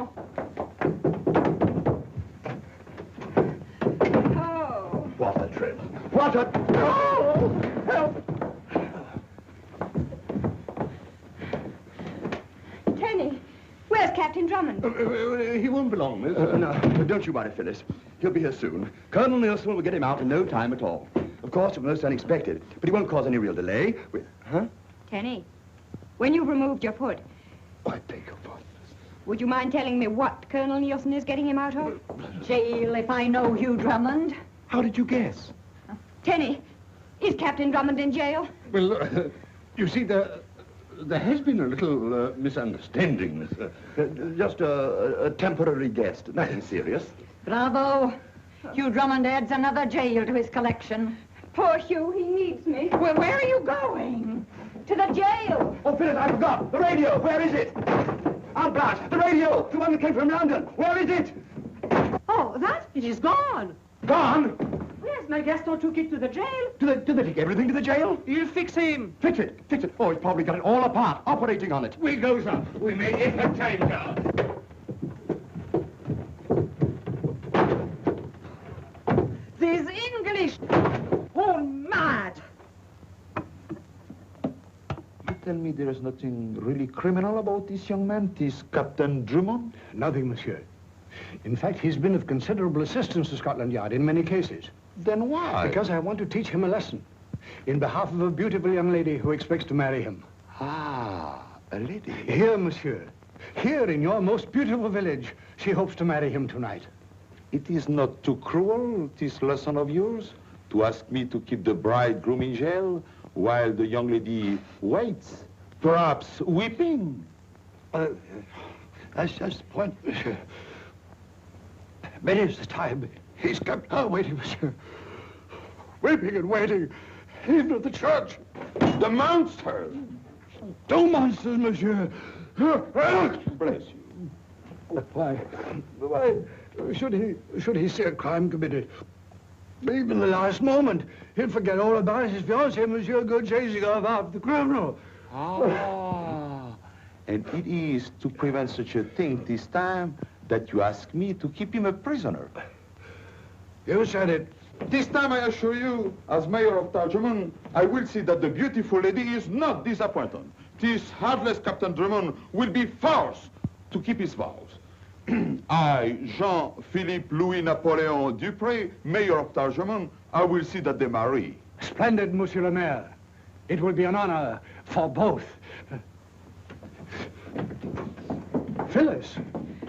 Speaker 7: Oh.
Speaker 8: What a trip. What a... Oh! Help!
Speaker 7: Tenny, where's Captain Drummond?
Speaker 8: He won't be long, miss. No, don't you worry, Phyllis. He'll be here soon. Colonel Nielson will get him out in no time at all. Of course, it was most unexpected, but he won't cause any real delay. Huh?
Speaker 7: Tenny, when you've removed your foot,
Speaker 8: Oh, I beg your pardon.
Speaker 7: would you mind telling me what Colonel Nielson is getting him out of?
Speaker 17: Jail, if I know Hugh Drummond.
Speaker 8: How did you guess?
Speaker 7: Tenny, is Captain Drummond in jail?
Speaker 4: Well, you see, there has been a little misunderstanding, miss.
Speaker 8: Just a temporary guess, nothing serious.
Speaker 17: Bravo. Hugh Drummond adds another jail to his collection.
Speaker 7: Poor Hugh, he needs me.
Speaker 17: Well, where are you going?
Speaker 7: To the jail.
Speaker 8: Oh, Phyllis, I forgot. The radio, where is it? Aunt Blanche, the radio, the one that came from London. Where is it?
Speaker 13: Oh, that? It is gone.
Speaker 8: Gone?
Speaker 13: Yes, my Gaston took it to the jail.
Speaker 8: Do they take everything to the jail?
Speaker 13: He'll fix him.
Speaker 8: Fix it, fix it. Oh, he's probably got it all apart, operating on it.
Speaker 4: We goes up. We may get a time guard.
Speaker 17: This English. Oh, mad.
Speaker 18: You tell me there is nothing really criminal about this young man, this Captain Drummond?
Speaker 4: Nothing, monsieur. In fact, he's been of considerable assistance to Scotland Yard in many cases.
Speaker 18: Then why?
Speaker 4: Because I want to teach him a lesson. In behalf of a beautiful young lady who expects to marry him.
Speaker 18: Ah, a lady.
Speaker 4: Here, monsieur. Here in your most beautiful village, she hopes to marry him tonight.
Speaker 18: It is not too cruel, this lesson of yours, to ask me to keep the bridegroom in jail while the young lady waits, perhaps weeping.
Speaker 4: That's just the point, monsieur. Many is the time he's kept her waiting, monsieur. Weeping and waiting, even at the church.
Speaker 18: The monster!
Speaker 4: Two monsters, monsieur.
Speaker 18: Bless you.
Speaker 4: Why should he see a crime committed? Even the last moment, he'll forget all about his fiancée, Monsieur, go chasing off after the criminal.
Speaker 18: Ah, and it is to prevent such a thing this time that you ask me to keep him a prisoner.
Speaker 4: You said it.
Speaker 18: This time, I assure you, as mayor of Tarjman, I will see that the beautiful lady is not disappointed. This heartless Captain Drummond will be forced to keep his vows. I, Jean-Philippe Louis Napoleon Dupré, mayor of Tarjman, I will see that they marry.
Speaker 4: Splendid, Monsieur le Maire. It will be an honor for both. Phyllis.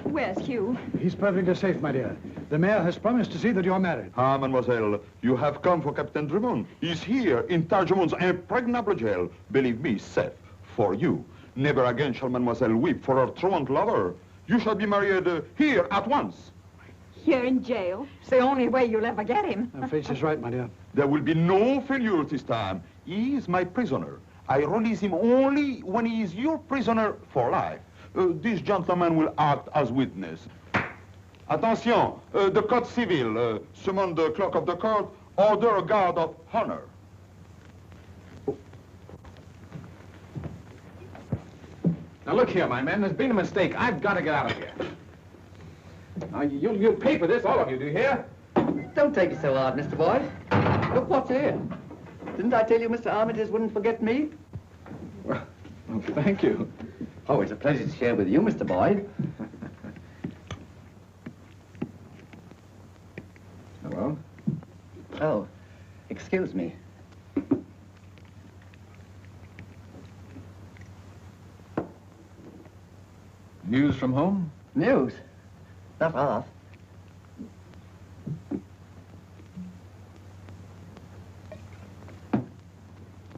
Speaker 17: Where's Hugh?
Speaker 4: He's perfectly safe, my dear. The mayor has promised to see that you're married.
Speaker 18: Ah, mademoiselle, you have come for Captain Drummond. He's here in Tarjman's impregnable jail. Believe me, safe for you. Never again shall mademoiselle weep for her truant lover. You shall be married here at once.
Speaker 17: Here in jail? It's the only way you'll ever get him.
Speaker 4: Phyllis is right, my dear.
Speaker 18: There will be no failure this time. He is my prisoner. I release him only when he is your prisoner for life. This gentleman will act as witness. Attention, the Code Civil, summon the clerk of the court, order a guard of honor.
Speaker 5: Now look here, my men, there's been a mistake. I've got to get out of here. Now, you'll pay for this, all of you, do you hear?
Speaker 16: Don't take it so hard, Mr. Boyd. Look what's here. Didn't I tell you Mr. Armitage wouldn't forget me?
Speaker 5: Well, thank you.
Speaker 16: Oh, it's a pleasure to share with you, Mr. Boyd.
Speaker 5: Hello?
Speaker 16: Oh, excuse me.
Speaker 5: News from home?
Speaker 16: News? Not half.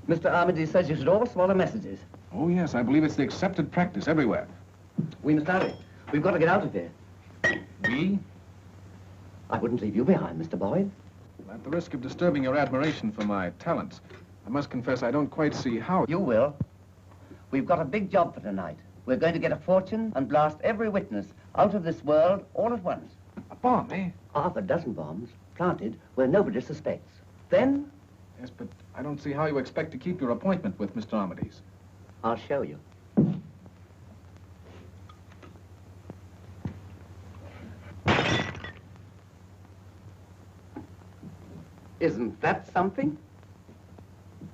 Speaker 16: Mr. Armitage says you should always swallow messages.
Speaker 5: Oh, yes, I believe it's the accepted practice everywhere.
Speaker 16: We must hurry. We've got to get out of here.
Speaker 5: We?
Speaker 16: I wouldn't leave you behind, Mr. Boyd.
Speaker 5: At the risk of disturbing your admiration for my talents, I must confess I don't quite see how...
Speaker 16: You will. We've got a big job for tonight. We're going to get a fortune and blast every witness out of this world all at once.
Speaker 5: A bomb, eh?
Speaker 16: Half a dozen bombs planted where nobody suspects. Then...
Speaker 5: Yes, but I don't see how you expect to keep your appointment with Mr. Armitage.
Speaker 16: I'll show you. Isn't that something?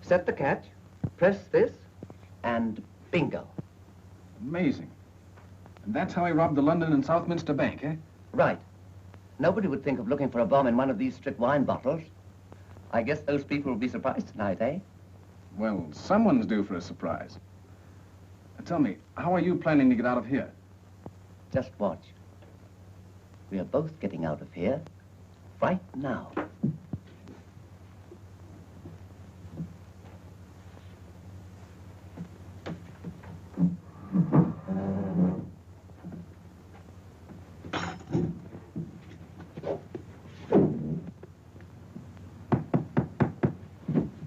Speaker 16: Set the catch, press this, and bingo.
Speaker 5: Amazing. And that's how he robbed the London and Southminster Bank, eh?
Speaker 16: Right. Nobody would think of looking for a bomb in one of these strict wine bottles. I guess those people will be surprised tonight, eh?
Speaker 5: Well, someone's due for a surprise. Now, tell me, how are you planning to get out of here?
Speaker 16: Just watch. We are both getting out of here right now.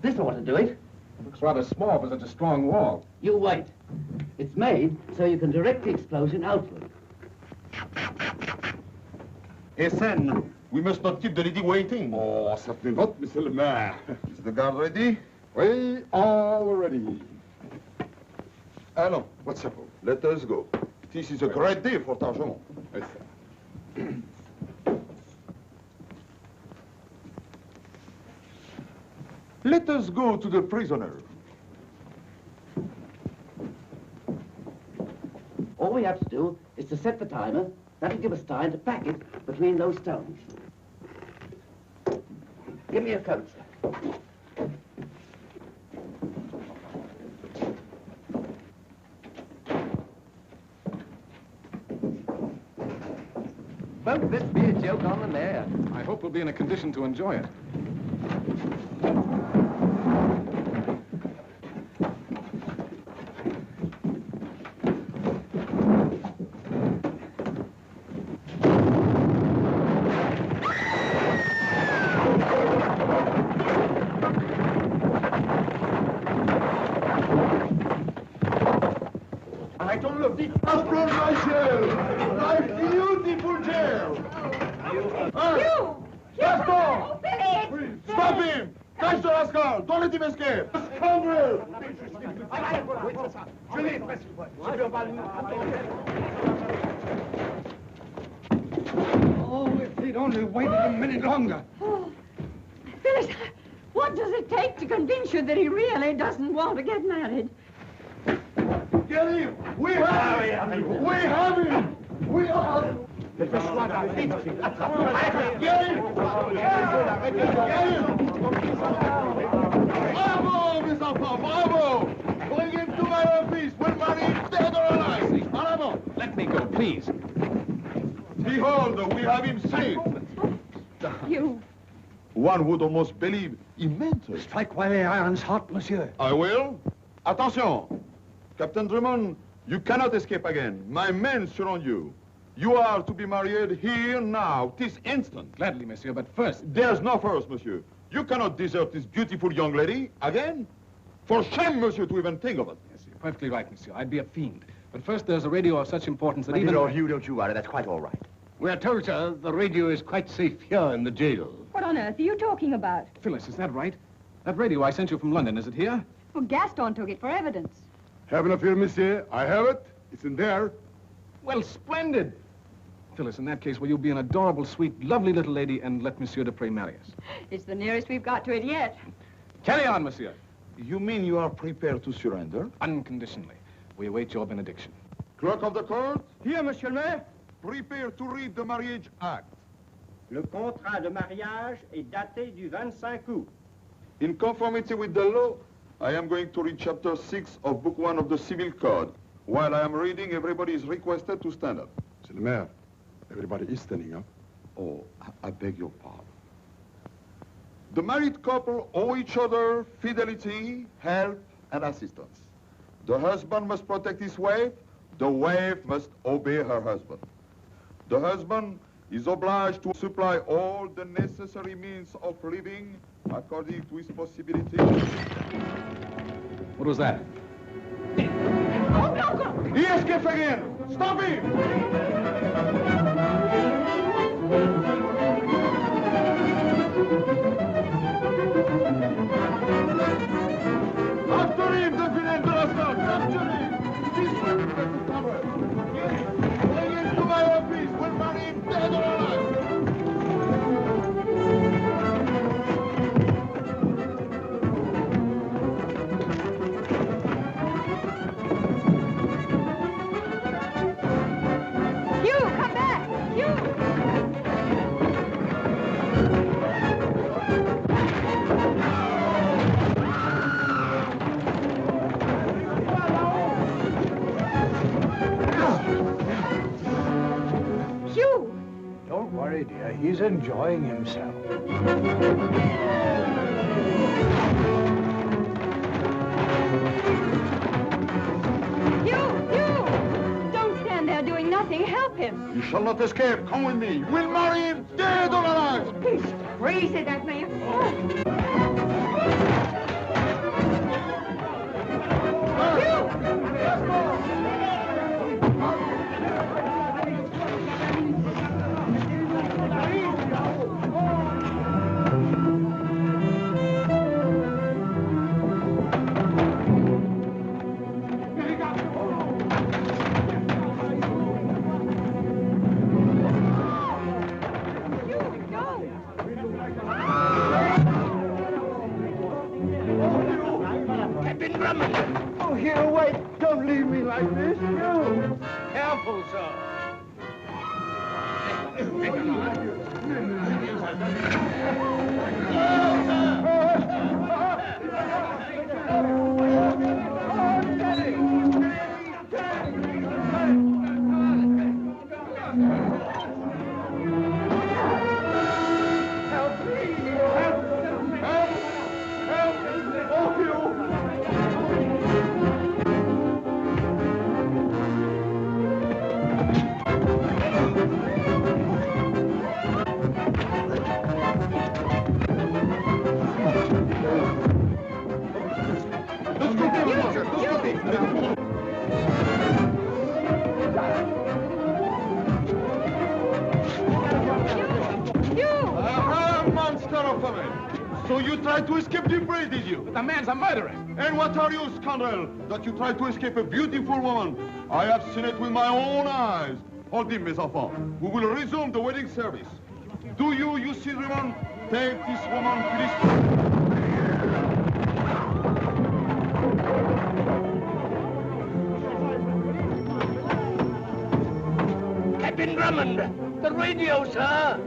Speaker 16: This ought to do it.
Speaker 5: It looks rather small for such a strong wall.
Speaker 16: You wait. It's made so you can direct the explosion outward.
Speaker 18: Essen, we must not keep the lady waiting.
Speaker 8: Oh, certainly not, Monsieur le Maire.
Speaker 18: Is the guard ready?
Speaker 8: We are ready. Allons, what's up?
Speaker 18: Let us go. This is a great day for Tarjman.
Speaker 8: Yes, sir.
Speaker 18: Let us go to the prisoner.
Speaker 16: All we have to do is to set the timer. That'll give us time to pack it between those stones. Give me a coat, sir.
Speaker 6: Won't this be a joke on the mare?
Speaker 5: I hope we'll be in a condition to enjoy it.
Speaker 18: I don't love the applaud my jail. My beautiful jail. Gaston! Stop him! Catch the rascal! Don't let him escape! Scoundrel!
Speaker 4: Oh, if he'd only waited a minute longer.
Speaker 17: Oh, Phyllis, what does it take to convince you that he really doesn't want to get married?
Speaker 18: Get him! We have him! We have him! We are... Get him! Get him! Bravo, Miss Alpha! Bravo! Bring him to my office! We'll marry him dead or alive! En avant!
Speaker 5: Let me go, please.
Speaker 18: Behold, we have him safe!
Speaker 17: You...
Speaker 18: One would almost believe he meant it.
Speaker 4: Strike while the iron's hot, monsieur.
Speaker 18: I will. Attention! Captain Drummond, you cannot escape again. My men surround you. You are to be married here, now, this instant.
Speaker 5: Gladly, monsieur, but first...
Speaker 18: There's no first, monsieur. You cannot desert this beautiful young lady again. For shame, monsieur, to even think of it.
Speaker 5: Yes, you're perfectly right, monsieur. I'd be a fiend. But first, there's a radio of such importance that
Speaker 8: My
Speaker 5: even...
Speaker 8: dear old Hugh, don't you worry. That's quite all right.
Speaker 9: We're told, sir, the radio is quite safe here in the jail.
Speaker 7: What on earth are you talking about?
Speaker 5: Phyllis, is that right? That radio I sent you from London, is it here?
Speaker 7: Well, Gaston took it for evidence.
Speaker 18: Have no fear, monsieur. I have it. It's in there.
Speaker 5: Well, splendid. Phyllis, in that case, will you be an adorable, sweet, lovely little lady and let Monsieur Dupre marry us?
Speaker 7: It's the nearest we've got to it yet.
Speaker 5: Carry on, monsieur.
Speaker 18: You mean you are prepared to surrender?
Speaker 5: Unconditionally. We await your benediction.
Speaker 18: Clerk of the court,
Speaker 4: Here, monsieur le maire.
Speaker 18: prepare to read the marriage act.
Speaker 12: Le contrat de mariage est daté du 25 août.
Speaker 18: In conformity with the law, I am going to read chapter 6 of book 1 of the Civil Code. While I am reading, everybody is requested to stand up.
Speaker 20: Monsieur le maire, everybody is standing up.
Speaker 18: Oh, I beg your pardon. The married couple owe each other fidelity, help, and assistance. The husband must protect his wife. The wife must obey her husband. The husband is obliged to supply all the necessary means of living according to his possibilities.
Speaker 5: What was that?
Speaker 17: Oh, no!
Speaker 18: He escapes again! Stop him! After him, the villain de la sorte! After him! This one is going to cover. Bring him to my office! We'll marry him dead or alive!
Speaker 7: Hugh, come back! Hugh! Hugh!
Speaker 4: Don't worry, dear. He's enjoying himself.
Speaker 7: Hugh! Hugh! Don't stand there doing nothing. Help him.
Speaker 18: You shall not escape. Come with me. We'll marry him dead or alive.
Speaker 7: He's crazy, that man.
Speaker 17: Hugh, go!
Speaker 2: Drummond!
Speaker 4: Oh, here, wait. Don't leave me like this. You.
Speaker 2: Careful, sir.
Speaker 18: So you tried to escape the fray, did you?
Speaker 5: But the man's a murderer.
Speaker 18: And what are you, scoundrel, that you tried to escape a beautiful woman? I have seen it with my own eyes. Hold him, mes enfants. We will resume the wedding service. Do you see, Drummond? Take this woman, Phyllis.
Speaker 2: Captain Drummond, the radio, sir.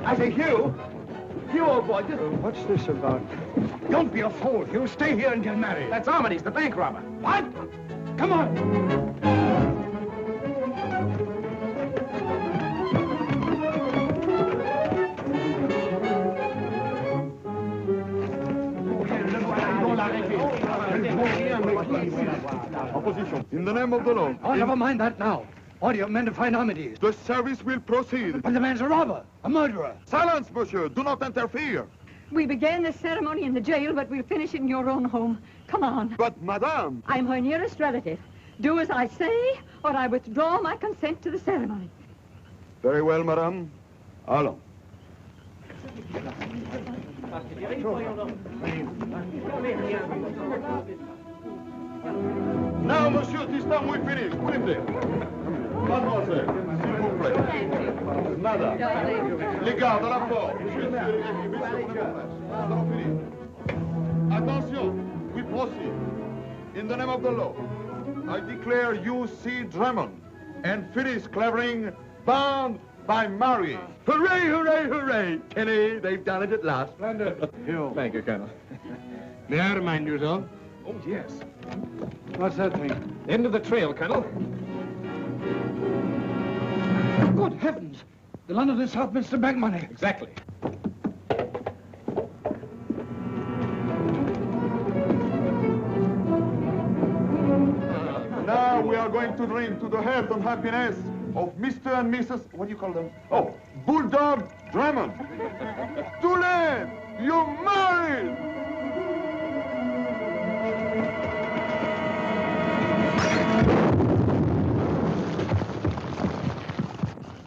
Speaker 4: I say, Hugh. Hugh, old boy, what's this about? Don't be a fool, Hugh. Stay here and get married.
Speaker 5: That's Armitage, the bank robber.
Speaker 4: What? Come on.
Speaker 18: Opposition. In the name of the law.
Speaker 4: Oh, never mind that now. Order men to find Armitage.
Speaker 18: The service will proceed.
Speaker 4: But the man's a robber, a murderer.
Speaker 18: Silence, monsieur. Do not interfere.
Speaker 17: We began this ceremony in the jail, but we'll finish it in your own home. Come on.
Speaker 18: But, madame...
Speaker 17: I'm her nearest relative. Do as I say, or I withdraw my consent to the ceremony.
Speaker 18: Very well, madame. Allons. Now, monsieur, this time we finish. Put him there. Mademoiselle, s'il vous plaît. Nada. Les gardes à la porte. Attention, we proceed. In the name of the law, I declare you C. Drummond and Phyllis Clavering bound by marriage.
Speaker 8: Hooray, hooray, hooray! Tenny, they've done it at last.
Speaker 5: Splendid. Thank you, Colonel.
Speaker 8: May I remind you, though?
Speaker 5: Oh, yes.
Speaker 4: What's that thing?
Speaker 5: End of the trail, Colonel.
Speaker 4: Good heavens! The London and Southminster bank money.
Speaker 5: Exactly.
Speaker 18: Now we are going to drink to the health and happiness of Mr. and Mrs. What do you call them? Oh, Bulldog Drummond. Too late! You're married!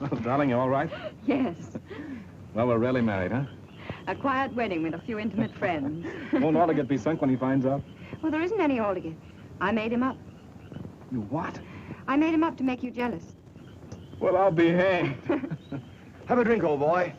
Speaker 5: Well, darling, you all right?
Speaker 21: Yes.
Speaker 5: Well, we're really married, huh?
Speaker 21: A quiet wedding with a few intimate friends.
Speaker 5: Won't Algy be sunk when he finds out?
Speaker 7: Well, there isn't any Algy. I made him up.
Speaker 5: You what?
Speaker 7: I made him up to make you jealous.
Speaker 5: Well, I'll be hanged.
Speaker 8: Have a drink, old boy.